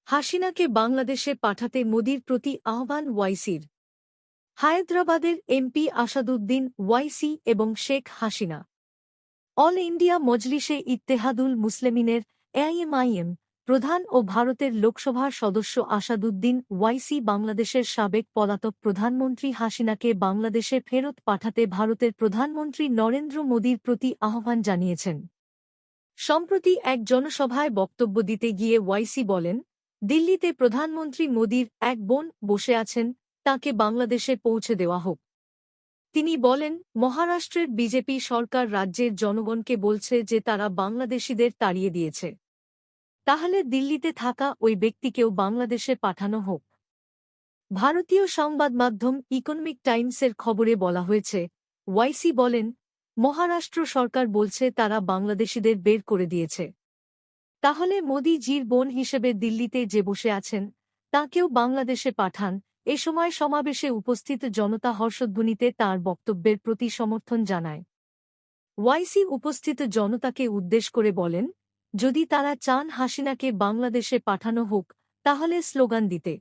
হাসিনাকে বাংলাদেশে পাঠাতে মোদির প্রতি আহ্বান ওয়াইসির। হায়দ্রাবাদের এমপি আসাদুদ্দিন ওয়াইসি এবং শেখ হাসিনা অল ইন্ডিয়া মজলিসে ইত্তেহাদুল মুসলিমিনের এআইএমআইএম প্রধান ও ভারতের লোকসভার সদস্য আসাদুদ্দিন ওয়াইসি বাংলাদেশের সাবেক পলাতক প্রধানমন্ত্রী হাসিনাকে বাংলাদেশে ফেরত পাঠাতে ভারতের প্রধানমন্ত্রী নরেন্দ্র মোদির প্রতি আহ্বান জানিয়েছেন। সম্প্রতি এক জনসভায় বক্তব্য দিতে গিয়ে ওয়াইসি বলেন, দিল্লিতে প্রধানমন্ত্রী মোদির এক বোন বসে আছেন, তাকে বাংলাদেশে পৌঁছে দেওয়া হোক। তিনি বলেন, মহারাষ্ট্রের বিজেপি সরকার রাজ্যের জনগণকে বলছে যে তারা বাংলাদেশিদের তাড়িয়ে দিয়েছে। তাহলে দিল্লিতে থাকা ওই ব্যক্তিকেও বাংলাদেশে পাঠানো হোক। ভারতীয় সংবাদমাধ্যম ইকোনমিক টাইমসের খবরে বলা হয়েছে, ওয়াইসি বলেন, মহারাষ্ট্র সরকার বলছে তারা বাংলাদেশিদের বের করে দিয়েছে। তাহলে মোদি জির বোন হিসেবে দিল্লিতে যে বসে আছেন, তাঁকেও বাংলাদেশে পাঠান। এ সময় সমাবেশে উপস্থিত জনতা হর্ষধ্বনিতে তাঁর বক্তব্যের প্রতি সমর্থন জানায়। ওয়াইসি উপস্থিত জনতাকে উদ্দেশ করে বলেন, যদি তারা চান হাসিনাকে বাংলাদেশে পাঠানো হোক, তাহলে স্লোগান দিতে।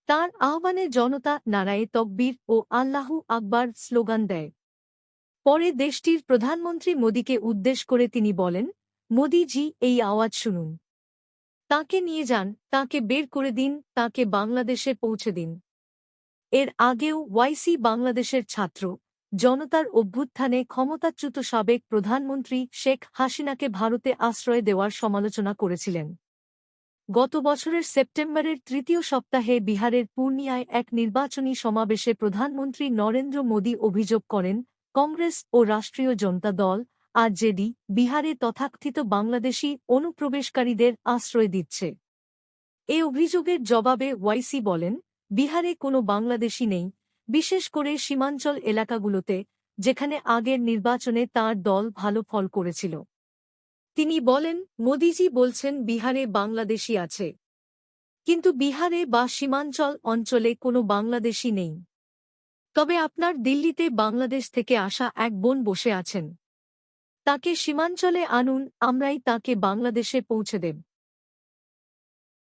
তাঁর আহ্বানে জনতা নারায়ে তকবীর ও আল্লাহু আকবার স্লোগান দেয়। পরে দেশটির প্রধানমন্ত্রী মোদিকে উদ্দেশ করে তিনি বলেন, মোদিজি, এই আওয়াজ শুনুন। তাঁকে নিয়ে যান, তাঁকে বের করে দিন, তাঁকে বাংলাদেশে পৌঁছে দিন। এর আগেও ওয়াইসি বাংলাদেশের ছাত্র জনতার অভ্যুত্থানে ক্ষমতাচ্যুত সাবেক প্রধানমন্ত্রী শেখ হাসিনাকে ভারতে আশ্রয় দেওয়ার সমালোচনা করেছিলেন। গত বছরের সেপ্টেম্বরের তৃতীয় সপ্তাহে বিহারের পূর্ণিয়ায় এক নির্বাচনী সমাবেশে প্রধানমন্ত্রী নরেন্দ্র মোদি অভিযোগ করেন, কংগ্রেস ও রাষ্ট্রীয় জনতা দল আরজেডি বিহারে তথাকথিত বাংলাদেশি অনুপ্রবেশকারীদের আশ্রয় দিচ্ছে। এ অভিযোগের জবাবে ওয়াইসি বলেন, বিহারে কোনো বাংলাদেশি নেই, বিশেষ করে সীমাঞ্চল এলাকাগুলোতে, যেখানে আগের নির্বাচনে তাঁর দল ভালো ফল করেছিল। তিনি বলেন, মোদিজি বলছেন বিহারে বাংলাদেশি আছে, কিন্তু বিহারে বা সীমাঞ্চল অঞ্চলে কোনো বাংলাদেশি নেই। তবে আপনার দিল্লিতে বাংলাদেশ থেকে আসা এক বোন বসে আছেন, তাকে সীমাঞ্চলে আনুন, আমরাই তাকে বাংলাদেশে পৌঁছে দেব।